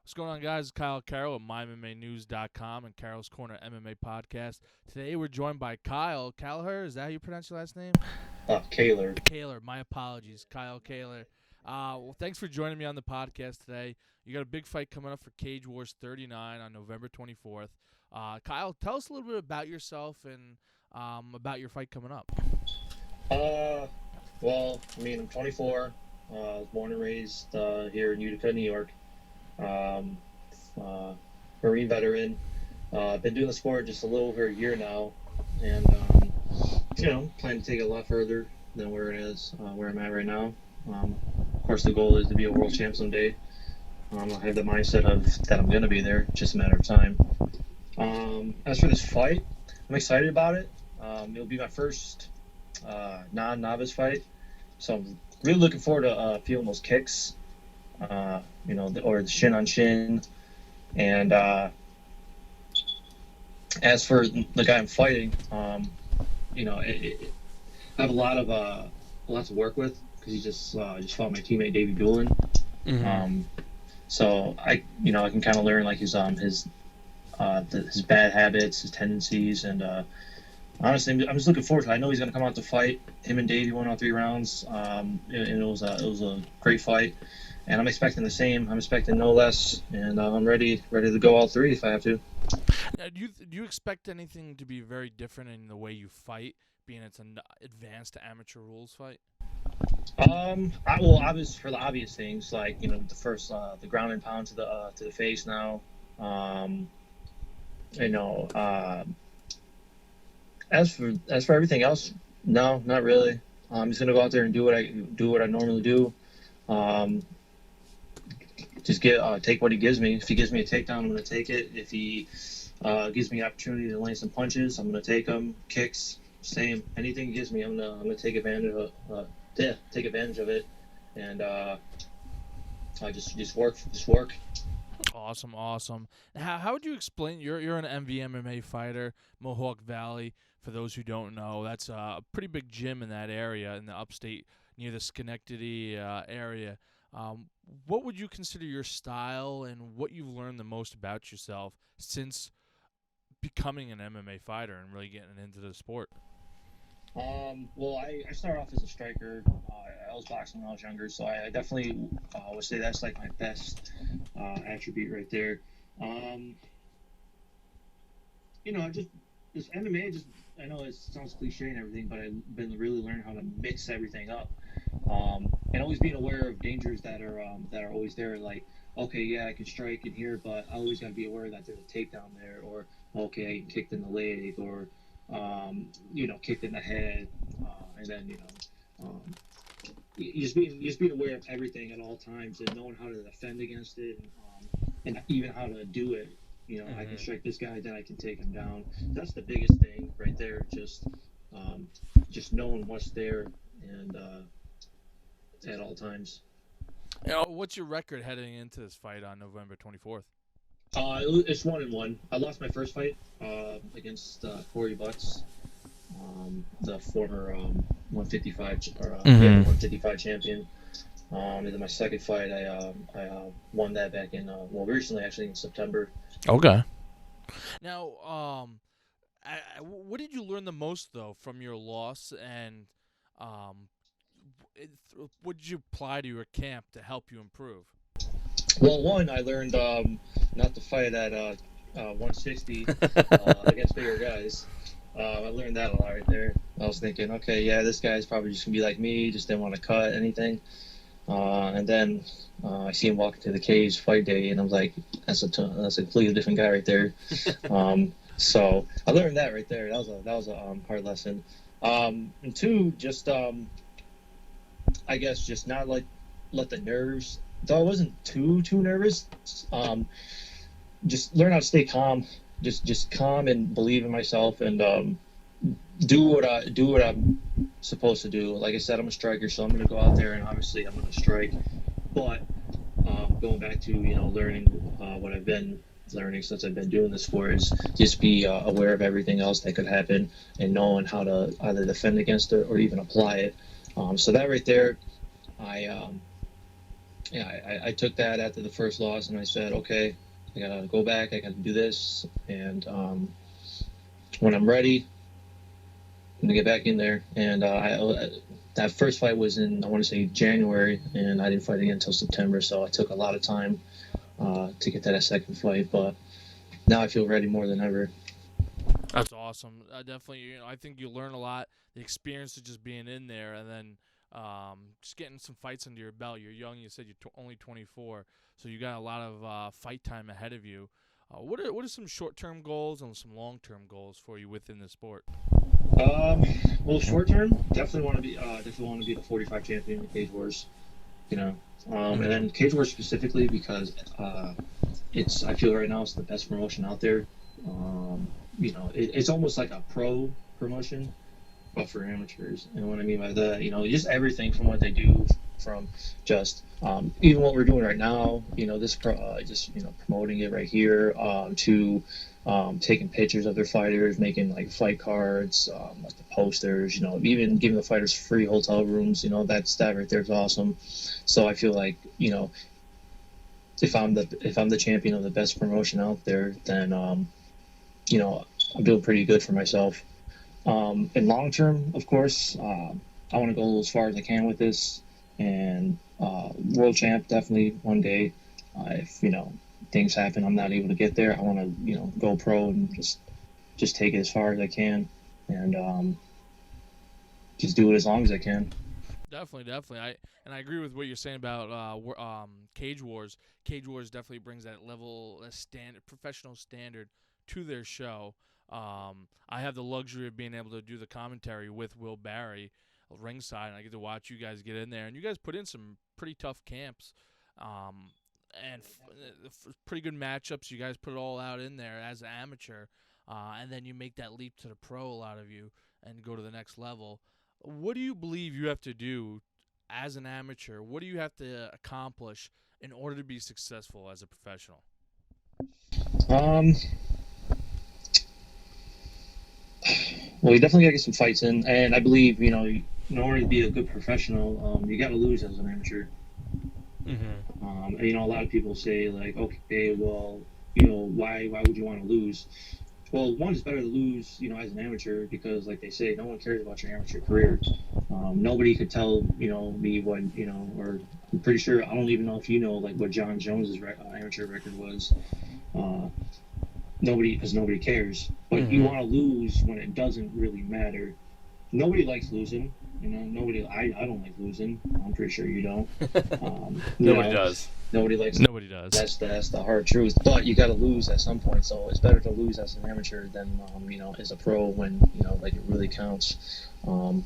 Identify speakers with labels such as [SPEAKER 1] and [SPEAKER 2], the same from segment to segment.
[SPEAKER 1] What's going on, guys? It's Carroll at MyMMAnews.com and Carroll's Corner MMA podcast. Today we're joined by Kyle Kahler. Is that how you pronounce your last name?
[SPEAKER 2] Kahler.
[SPEAKER 1] Kahler. My apologies. Kyle Kahler. Well, thanks for joining me on the podcast today. You got a big fight coming up for Cage Wars 39 on November 24th. Kyle, tell us a little bit about yourself and about your fight coming up.
[SPEAKER 2] I'm 24. I was born and raised here in Utica, New York. Marine veteran. I've been doing the sport just a little over a year now, and plan to take it a lot further than where it is, where I'm at right now. Of course, the goal is to be a world champ someday. I have the mindset of that I'm going to be there, just a matter of time. As for this fight, I'm excited about it. It'll be my first non-novice fight, so I'm really looking forward to feeling those kicks, or the shin on shin. And as for the guy I'm fighting, I have a lot to work with because he just fought my teammate Davey Doolin.
[SPEAKER 1] Mm-hmm.
[SPEAKER 2] So I can kind of learn like his bad habits, his tendencies, and honestly, I'm just looking forward to it. I know he's going to come out to fight. Him and Davey won all 3 rounds, and it was a great fight. And I'm expecting the same. I'm expecting no less, and I'm ready to go all 3 if I have to.
[SPEAKER 1] Now, do you expect anything to be very different in the way you fight, being it's an advanced amateur rules fight?
[SPEAKER 2] Obvious for the obvious things like the first the ground and pound to the face now. As for everything else, no, not really. I'm just gonna go out there and do what I normally do. Just take what he gives me. If he gives me a takedown, I'm gonna take it. If he gives me an opportunity to land some punches, I'm gonna take them. Kicks, same. Anything he gives me, I'm gonna take advantage of it, and I just work.
[SPEAKER 1] Awesome. How would you explain? You're an MMA fighter, Mohawk Valley. For those who don't know, that's a pretty big gym in that area, in the upstate near the Schenectady area. What would you consider your style and what you've learned the most about yourself since becoming an MMA fighter and really getting into the sport?
[SPEAKER 2] I started off as a striker. I was boxing when I was younger, so I definitely would say that's like my best attribute right there. This MMA, I know it sounds cliche and everything, but I've been really learning how to mix everything up, and always being aware of dangers that are always there. Like, okay, yeah, I can strike in here, but I always got to be aware that there's a takedown there, or okay, I get kicked in the leg, or kicked in the head, and then you just being aware of everything at all times and knowing how to defend against it, and even how to do it. I can strike this guy, then I can take him down. That's the biggest thing right there. Just knowing what's there and at all times.
[SPEAKER 1] What's your record heading into this fight on November 24th?
[SPEAKER 2] It's 1-1. I lost my first fight against Corey Butts, the former 155 champion. And then my second fight, I won that back in recently, actually in September.
[SPEAKER 1] Okay. Now, what did you learn the most though from your loss, and what did you apply to your camp to help you improve?
[SPEAKER 2] Well, one, I learned not to fight at 160 against bigger guys. I learned that a lot right there. I was thinking, okay, yeah, this guy's probably just gonna be like me, just didn't want to cut anything. And then I see him walk into the cage fight day, and I was like, that's a completely different guy right there. So I learned that right there. That was a hard lesson. And 2, just I guess just not let the nerves. Though I wasn't too nervous. Just learn how to stay calm. Just calm and believe in myself, and do what I'm supposed to do. Like I said, I'm a striker, so I'm going to go out there and obviously I'm going to strike. But going back to learning what I've been learning since I've been doing this sport is just be aware of everything else that could happen and knowing how to either defend against it or even apply it. So that right there, yeah, I took that after the first loss, and I said, okay, I gotta go back. I gotta do this, and when I'm ready, I'm gonna get back in there. And that first fight was in, I want to say, January, and I didn't fight again until September. So I took a lot of time to get that second fight, but now I feel ready more than ever.
[SPEAKER 1] That's awesome. Definitely, I think you learn a lot. The experience of just being in there, and then just getting some fights under your belt. You're young. You said you're only 24, so you got a lot of fight time ahead of you. What are some short term goals and some long term goals for you within the sport?
[SPEAKER 2] Um, well, short term, definitely want to be the 45 champion in Cage Wars. You know, and then Cage Wars specifically because it's I feel right now it's the best promotion out there. It's almost like a pro promotion, but for amateurs. And what I mean by that, just everything from what they do, from just even what we're doing right now, just promoting it right here, to taking pictures of their fighters, making like fight cards, like the posters, even giving the fighters free hotel rooms. That right there is awesome. So I feel like if I'm the champion of the best promotion out there, then I'm doing pretty good for myself. In long term, of course, I want to go as far as I can with this, and world champ definitely one day. If things happen, I'm not able to get there. I want to go pro and just take it as far as I can, and just do it as long as I can.
[SPEAKER 1] Definitely, definitely. I agree with what you're saying about Cage Wars. Cage Wars definitely brings that level, a standard, professional standard to their show. I have the luxury of being able to do the commentary with Will Barry ringside, and I get to watch you guys get in there. And you guys put in some pretty tough camps, um, and pretty good matchups. You guys put it all out in there as an amateur, and then you make that leap to the pro. A lot of you and go to the next level. What do you believe you have to do as an amateur? What do you have to accomplish in order to be successful as a professional?
[SPEAKER 2] Um, well, you definitely got to get some fights in, and I believe in order to be a good professional, you got to lose as an amateur.
[SPEAKER 1] Mm-hmm.
[SPEAKER 2] A lot of people say like, okay, well, why would you want to lose? Well, one is better to lose, as an amateur because, like they say, no one cares about your amateur career. Nobody could tell, me what, or I'm pretty sure I don't even know if like what John Jones's amateur record was. Uh, because nobody cares. But you
[SPEAKER 1] Mm-hmm.
[SPEAKER 2] want to lose when it doesn't really matter. Nobody likes losing. Nobody. I don't like losing. I'm pretty sure you don't.
[SPEAKER 1] Nobody does.
[SPEAKER 2] Nobody likes.
[SPEAKER 1] Nobody does.
[SPEAKER 2] That's the hard truth. But you got to lose at some point. So it's better to lose as an amateur than as a pro when like it really counts. And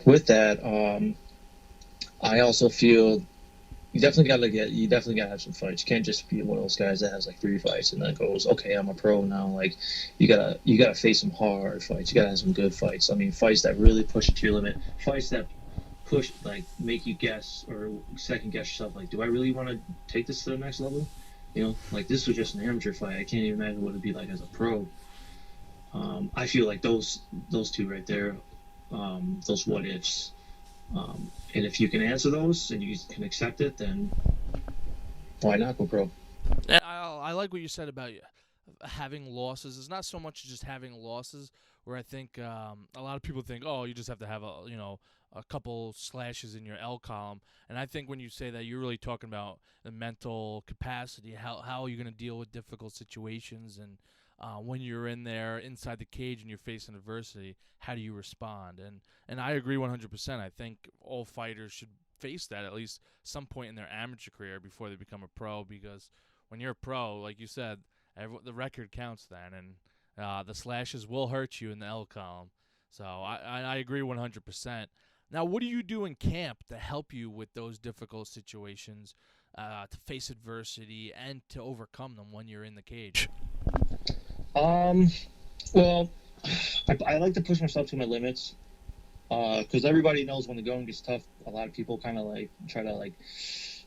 [SPEAKER 2] with that, I also feel you definitely gotta have some fights. You can't just be one of those guys that has like 3 fights and then goes, okay, I'm a pro now. Like you gotta face some hard fights. You gotta have some good fights. I mean, fights that really push you to your limit. Fights that push, like, make you guess or second guess yourself. Like, do I really want to take this to the next level? Like this was just an amateur fight. I can't even imagine what it'd be like as a pro. I feel like those two right there, those what ifs. And if you can answer those and you can accept it, then why not go pro?
[SPEAKER 1] And I like what you said about having losses. It's not so much just having losses, where I think a lot of people think, oh, you just have to have a couple slashes in your L column. And I think when you say that, you're really talking about the mental capacity. How are you going to deal with difficult situations, and when you're in there inside the cage and you're facing adversity, how do you respond? And I agree 100%. I think all fighters should face that at least some point in their amateur career before they become a pro, because when you're a pro, like you said, the record counts then, and the slashes will hurt you in the L column. So I agree 100%. Now, what do you do in camp to help you with those difficult situations, to face adversity and to overcome them when you're in the cage?
[SPEAKER 2] Um, well, I like to push myself to my limits because everybody knows when the going gets tough. A lot of people kind of like try to, like,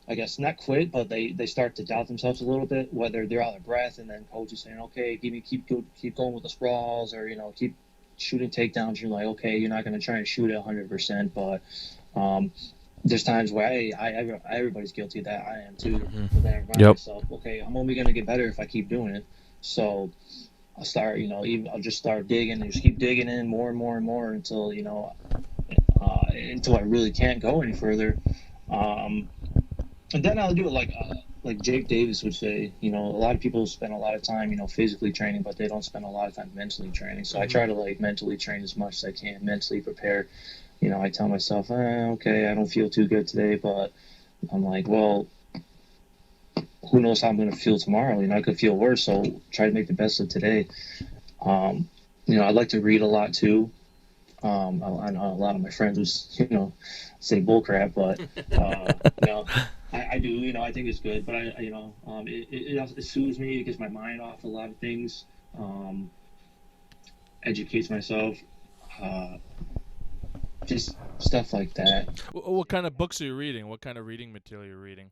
[SPEAKER 2] I guess not quit, but they start to doubt themselves a little bit, whether they're out of breath, and then coach is saying, okay, keep going with the sprawls, or keep shooting takedowns. You're like, okay, you're not going to try and shoot it 100%, but um, there's times where everybody's guilty of that. I am too. But then I remind
[SPEAKER 1] Yep.
[SPEAKER 2] myself, okay, I'm only gonna get better if I keep doing it. So I'll start, I'll just start digging and just keep digging in more and more and more until until I really can't go any further. Um, and then I'll do it like Jake Davis would say. A lot of people spend a lot of time, physically training, but they don't spend a lot of time mentally training. So I try to like mentally train as much as I can, mentally prepare. I tell myself, okay, I don't feel too good today, but I'm like, well, who knows how I'm going to feel tomorrow? I could feel worse, so try to make the best of today. I like to read a lot too. I know a lot of my friends would, say bullcrap, but I do. I think it's good, but it soothes me. It gets my mind off a lot of things. Educates myself. Just stuff like that.
[SPEAKER 1] What kind of books are you reading? What kind of reading material are you reading?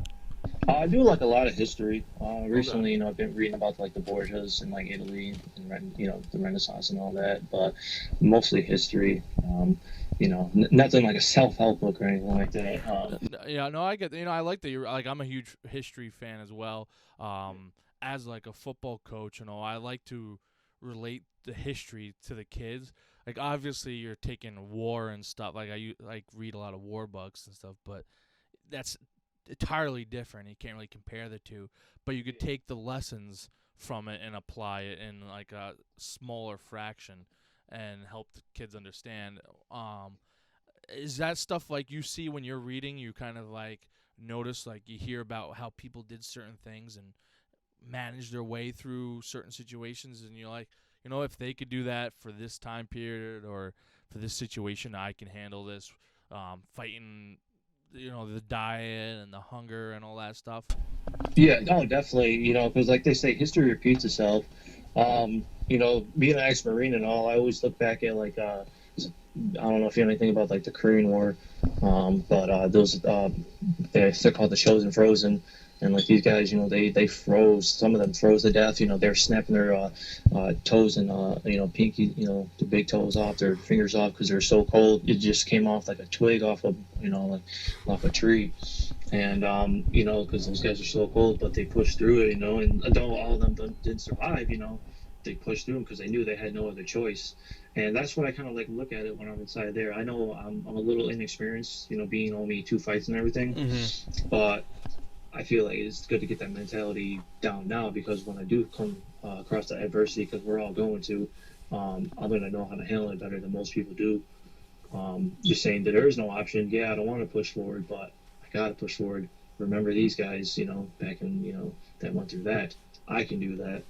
[SPEAKER 2] I do like a lot of history. Recently, I've been reading about like the Borgias and like Italy and the Renaissance and all that, but mostly history. Nothing like a self-help book or anything like that.
[SPEAKER 1] Yeah, no, I get. I like that. You're like, I'm a huge history fan as well. As like a football coach, I like to relate the history to the kids. Like, obviously, you're taking war and stuff. Like, I like read a lot of war books and stuff, but that's entirely different. You can't really compare the two, but you could take the lessons from it and apply it in like a smaller fraction and help the kids understand. Is that stuff like you see when you're reading? You kind of like notice, like you hear about how people did certain things and managed their way through certain situations, and you're like, if they could do that for this time period or for this situation, I can handle this. Fighting the diet and the hunger and all that stuff.
[SPEAKER 2] Yeah, no, definitely. Because like they say, history repeats itself. Being an ex-Marine and all, I always look back at like I don't know if you know anything about like the Korean War, but those they're called the Chosen Frozen, and like these guys, they froze. Some of them froze to death. They're snapping their toes and pinky, the big toes off, their fingers off because they're so cold. It just came off like a twig off of like off a tree, and because those guys are so cold, but they pushed through it, and though all of them didn't survive, they pushed through them because they knew they had no other choice. And that's what I kind of like look at it when I'm inside there. I know I'm a little inexperienced, being only 2 fights and everything, but I feel like it's good to get that mentality down now because when I do come across that adversity, because we're all going to, I'm going to know how to handle it better than most people do. Just saying that there is no option. Yeah, I don't want to push forward, but I got to push forward. Remember these guys, back in, that went through that. I can do that.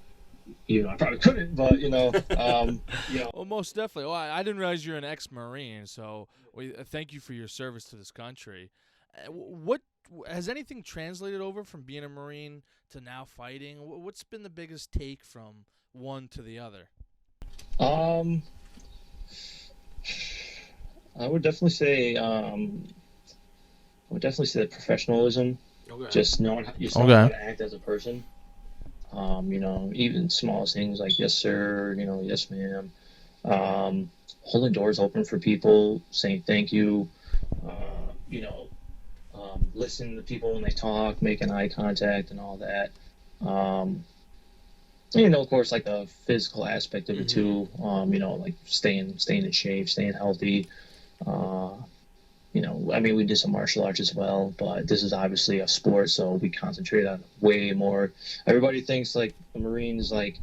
[SPEAKER 2] I probably couldn't, but
[SPEAKER 1] Well, most definitely. Well, I didn't realize you're an ex-Marine, so thank you for your service to this country. What has anything translated over from being a Marine to now fighting? What's been the biggest take from one to the other?
[SPEAKER 2] I would definitely say that professionalism,
[SPEAKER 1] Okay.
[SPEAKER 2] just knowing how to act as a person. Even small things like yes sir, yes ma'am, holding doors open for people, saying thank you, listening to people when they talk, making eye contact and all that. Of course, like the physical aspect of it too. Like staying in shape, staying healthy. We did some martial arts as well, but this is obviously a sport, so we concentrate on way more. Everybody thinks like a Marine is like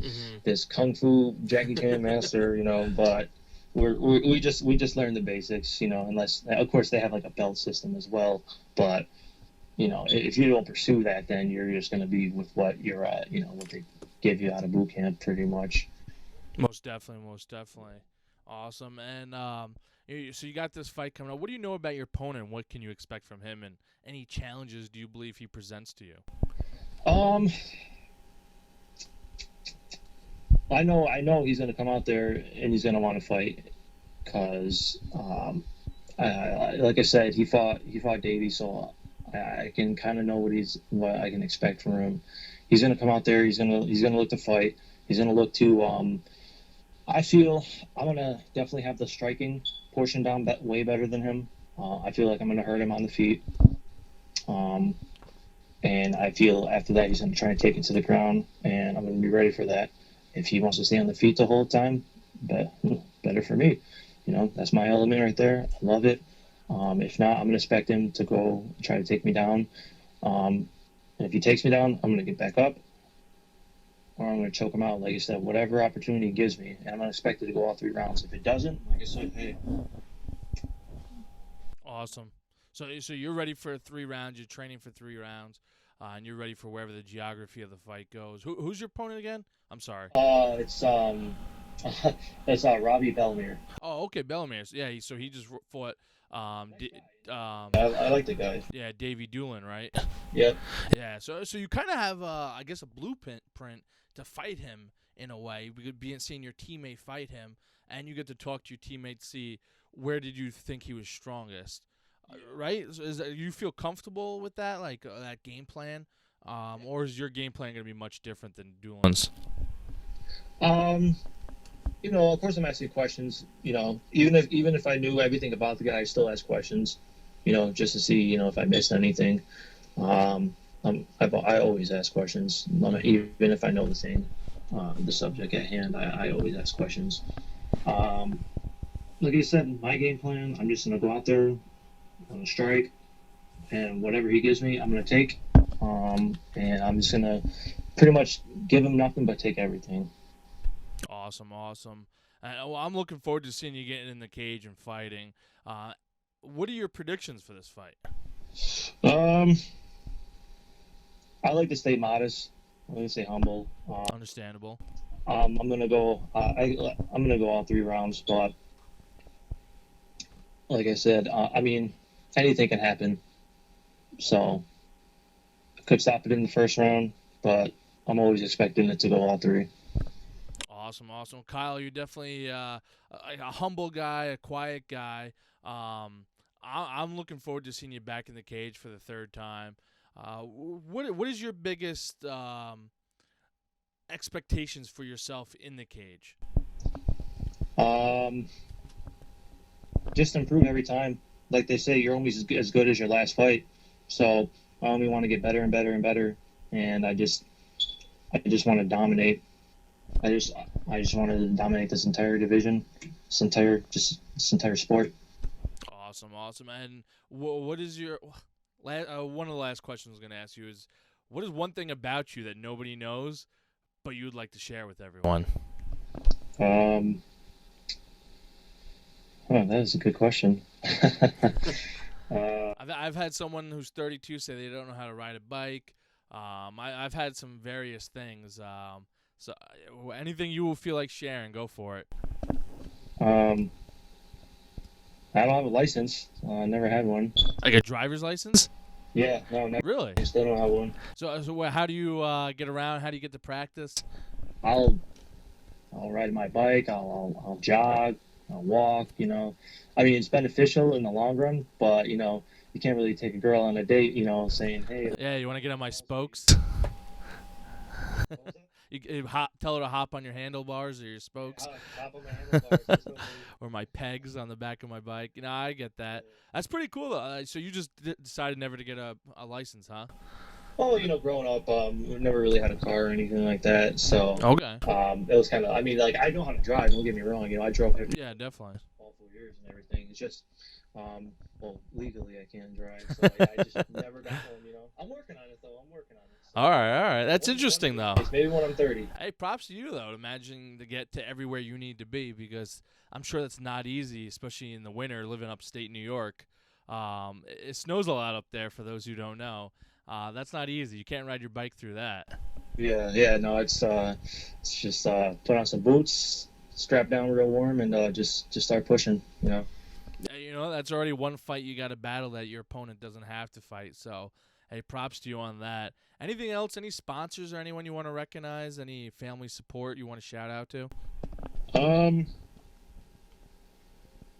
[SPEAKER 2] this kung fu Jackie Chan master, but we just learn the basics, unless of course they have like a belt system as well, but if you don't pursue that, then you're just going to be with what you're at, what they give you out of boot camp pretty much.
[SPEAKER 1] Most definitely. Awesome. And so you got this fight coming up. What do you know about your opponent? What can you expect from him? And any challenges do you believe he presents to you?
[SPEAKER 2] I know he's going to come out there and he's going to want to fight because, like I said, he fought Davey, so I can kind of know what I can expect from him. He's going to come out there. He's going to look to fight. He's going to look to. I feel I'm going to definitely have the striking portion down way better than him. I feel like I'm going to hurt him on the feet. And I feel after that he's going to try and take it to the ground, and I'm going to be ready for that. If he wants to stay on the feet the whole time, better for me. That's my element right there. I love it. If not, I'm going to expect him to go try to take me down. And if he takes me down, I'm going to get back up, or I'm going to choke him out. Like I said, whatever opportunity he gives me, and I'm going to expect it to go all 3 rounds. If it doesn't, like I said, hey.
[SPEAKER 1] Awesome. So you're ready for 3 rounds. You're training for 3 rounds, and you're ready for wherever the geography of the fight goes. Who's your opponent again? I'm sorry.
[SPEAKER 2] It's Robbie Bellemere.
[SPEAKER 1] Oh, okay, Bellemere. Yeah, so he just fought.
[SPEAKER 2] I like the guy.
[SPEAKER 1] Yeah, Davey Doolin, right?
[SPEAKER 2] Yep.
[SPEAKER 1] Yeah. So you kind of have, I guess, a blueprint to fight him in a way. We could be seeing your teammate fight him, and you get to talk to your teammates, see where did you think he was strongest, right? So you feel comfortable with that, like that game plan, or is your game plan going to be much different than Doolin's?
[SPEAKER 2] Of course I'm asking questions. Even if I knew everything about the guy, I still ask questions. Just to see, if I missed anything. I always ask questions, even if I know the subject at hand. I always ask questions. Like I said, my game plan, I'm just gonna go out there, I'm gonna strike, and whatever he gives me, I'm gonna take. And I'm just gonna pretty much give him nothing but take everything.
[SPEAKER 1] Awesome. Well, I'm looking forward to seeing you getting in the cage and fighting. What are your predictions for this fight?
[SPEAKER 2] I like to stay modest. I like to stay humble.
[SPEAKER 1] Understandable.
[SPEAKER 2] I'm gonna go. I'm gonna go all 3 rounds, but like I said, anything can happen. So I could stop it in the first round, but I'm always expecting it to go all 3.
[SPEAKER 1] Awesome. Kyle, you're definitely a humble guy, a quiet guy. I'm looking forward to seeing you back in the cage for the 3rd time. What is your biggest expectations for yourself in the cage?
[SPEAKER 2] Just improve every time. Like they say, you're always as good as your last fight. So I only want to get better and better and better. And I just want to dominate. I just wanted to dominate this entire division, this entire sport.
[SPEAKER 1] Awesome. And what is your one of the last questions I was going to ask you is, what is one thing about you that nobody knows, but you would like to share with everyone?
[SPEAKER 2] That is a good question.
[SPEAKER 1] I've had someone who's 32 say they don't know how to ride a bike. I've had some various things. So anything you will feel like sharing, go for it.
[SPEAKER 2] I don't have a license. I never had one.
[SPEAKER 1] Like a driver's license?
[SPEAKER 2] Yeah, no, never.
[SPEAKER 1] Really?
[SPEAKER 2] I still don't have one.
[SPEAKER 1] So how do you get around? How do you get to practice?
[SPEAKER 2] I'll ride my bike. I'll jog. I'll walk. It's beneficial in the long run, but you can't really take a girl on a date. Saying, hey.
[SPEAKER 1] Yeah, you want to get on my spokes? Tell her to hop on your handlebars or your spokes.
[SPEAKER 2] Hop on my handlebars.
[SPEAKER 1] Or my pegs on the back of my bike. I get that. That's pretty cool, though. So you just decided never to get a license, huh?
[SPEAKER 2] Well, growing up, we never really had a car or anything like that. So
[SPEAKER 1] okay.
[SPEAKER 2] It was kind of. I know how to drive. Don't get me wrong. I drove.
[SPEAKER 1] Yeah, definitely.
[SPEAKER 2] All 4 years and everything. It's just, legally I can't drive, so I just never got home. I'm working on it though. So.
[SPEAKER 1] All right. That's interesting though.
[SPEAKER 2] Maybe when I'm 30.
[SPEAKER 1] Hey, props to you though, imagining to get to everywhere you need to be, because I'm sure that's not easy, especially in the winter, living upstate New York. It snows a lot up there. For those who don't know, that's not easy. You can't ride your bike through that.
[SPEAKER 2] Yeah. No, it's just put on some boots, strap down real warm, and just start pushing.
[SPEAKER 1] That's already one fight you got to battle that your opponent doesn't have to fight. So, hey, props to you on that. Anything else? Any sponsors or anyone you want to recognize? Any family support you want to shout out to?
[SPEAKER 2] I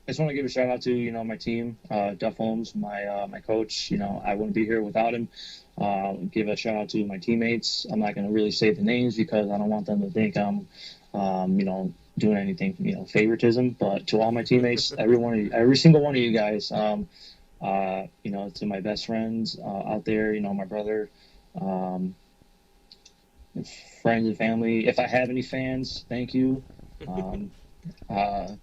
[SPEAKER 2] just want to give a shout out to my team, Duff Holmes, my coach. I wouldn't be here without him. Give a shout out to my teammates. I'm not going to really say the names because I don't want them to think I'm doing anything, favoritism. But to all my teammates, every single one of you guys, to my best friends out there, my brother, um, friends and family. If I have any fans, thank you. Um, shout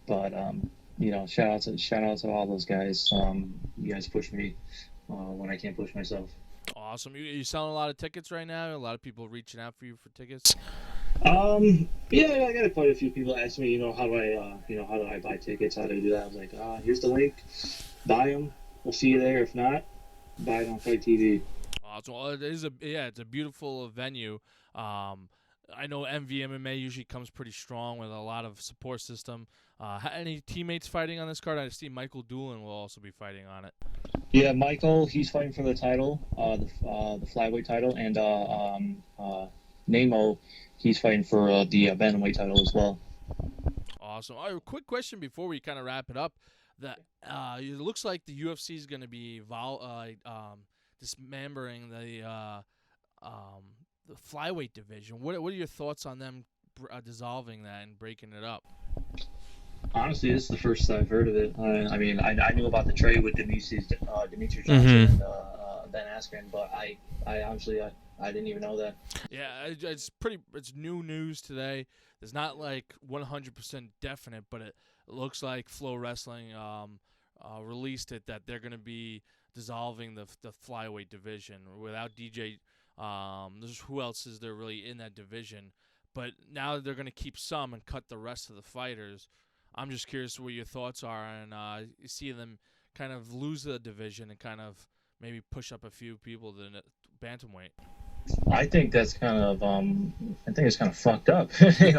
[SPEAKER 2] out to all those guys. You guys push me when I can't push myself.
[SPEAKER 1] Awesome. You selling a lot of tickets right now? A lot of people reaching out for you for tickets?
[SPEAKER 2] Yeah, I got quite a few people ask me, how do I buy tickets? How do I do that? I was like, here's the link. Buy them. We'll see you there. If not, buy it on Fight TV.
[SPEAKER 1] Awesome. Well, it's a beautiful venue. I know MMA usually comes pretty strong with a lot of support system. Any teammates fighting on this card? I see Michael Doolin will also be fighting on it.
[SPEAKER 2] Yeah, Michael, he's fighting for the title, the flyweight title, and Nemo, he's fighting for the bantamweight title as well.
[SPEAKER 1] Awesome. All right, quick question before we kind of wrap it up. That it looks like the UFC is going to be dismembering the flyweight division. What are your thoughts on them dissolving that and breaking it up?
[SPEAKER 2] Honestly, this is the first I've heard of it. I mean, I knew about the trade with Demetrius Johnson and Ben Askren, but I honestly didn't even know that.
[SPEAKER 1] Yeah, it's new news today. It's not like 100% definite, but it looks like Flow Wrestling released it that they're going to be dissolving the flyweight division without DJ. Who else is there really in that division? But now they're going to keep some and cut the rest of the fighters. I'm just curious what your thoughts are on seeing them kind of lose the division and kind of maybe push up a few people to the bantamweight.
[SPEAKER 2] I think that's kind of it's kind of fucked up,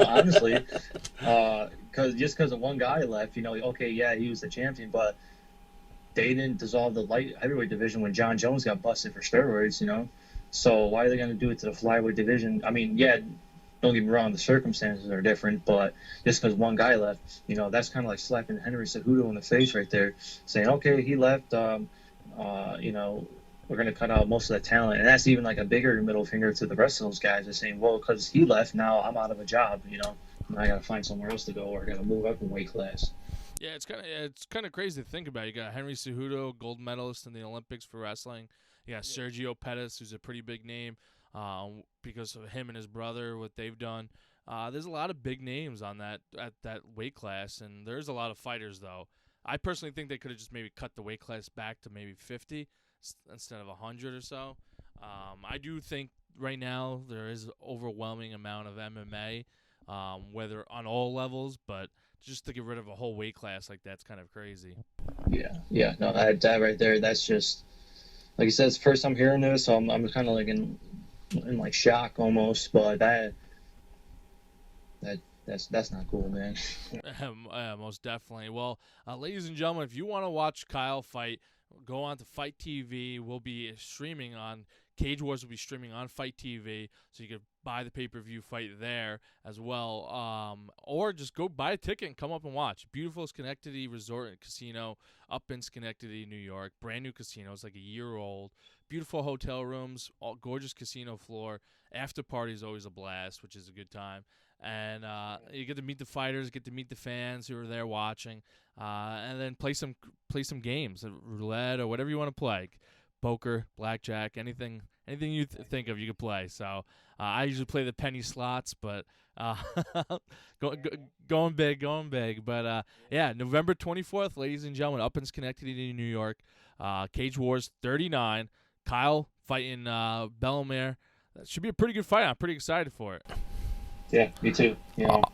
[SPEAKER 2] honestly, because of one guy left, okay, yeah, he was the champion, but they didn't dissolve the light heavyweight division when John Jones got busted for steroids, so why are they going to do it to the flyweight division? I mean, yeah, don't get me wrong, the circumstances are different, but just because one guy left, that's kind of like slapping Henry Cejudo in the face right there, saying, okay, he left, we're going to cut out most of the talent. And that's even like a bigger middle finger to the rest of those guys. They're saying, well, because he left, now I'm out of a job, and I got to find somewhere else to go, or I got to move up in weight class.
[SPEAKER 1] Yeah, it's kind of crazy to think about. You got Henry Cejudo, gold medalist in the Olympics for wrestling. You got Sergio Pettis, who's a pretty big name because of him and his brother, what they've done. There's a lot of big names on at that weight class, and there's a lot of fighters, though. I personally think they could have just maybe cut the weight class back to maybe 50 instead of 100 or so. I do think right now there is an overwhelming amount of MMA, whether on all levels, but just to get rid of a whole weight class like that's kind of crazy.
[SPEAKER 2] Yeah, no, that right there, that's just, like I said, it's the first I'm hearing this, so I'm kind of like in like shock almost, but that's not cool, man.
[SPEAKER 1] Most definitely. Well, ladies and gentlemen, if you want to watch Kyle fight, go on to Fight TV. We'll be streaming on Cage Wars. Will be streaming on Fight TV, so you can buy the pay-per-view fight there as well. Or just go buy a ticket and come up and watch. Beautiful Schenectady Resort and Casino up in Schenectady, New York. Brand new casino. It's like a year old. Beautiful hotel rooms, all gorgeous casino floor. After party is always a blast, which is a good time. And you get to meet the fighters, get to meet the fans who are there watching, and then play some games, roulette or whatever you want to play, poker, blackjack, anything you think of, you can play. So I usually play the penny slots, but going big. But yeah, November 24th, ladies and gentlemen, up in Schenectady, New York, Cage Wars 39. Kyle fighting Bellemare. That should be a pretty good fight. I'm pretty excited for it.
[SPEAKER 2] Yeah, me too.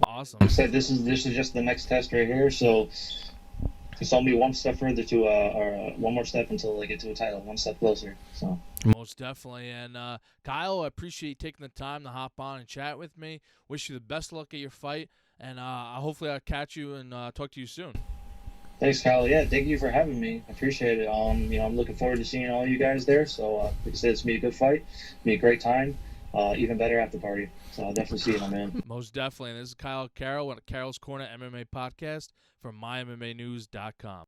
[SPEAKER 1] Awesome.
[SPEAKER 2] Like I said, this is just the next test right here. So it's only one step further to or one more step until they get to a title, one step closer. So
[SPEAKER 1] most definitely. And Kyle, I appreciate you taking the time to hop on and chat with me. Wish you the best luck at your fight, and hopefully I'll catch you and talk to you soon.
[SPEAKER 2] Thanks, Kyle. Yeah, thank you for having me. I appreciate it. I'm looking forward to seeing all you guys there. So like I said, it's gonna be a good fight, be a great time. Even better after party. So I'll definitely see you, my man.
[SPEAKER 1] Most definitely. And this is Kyle Carroll at Carroll's Corner MMA podcast from MyMMAnews.com.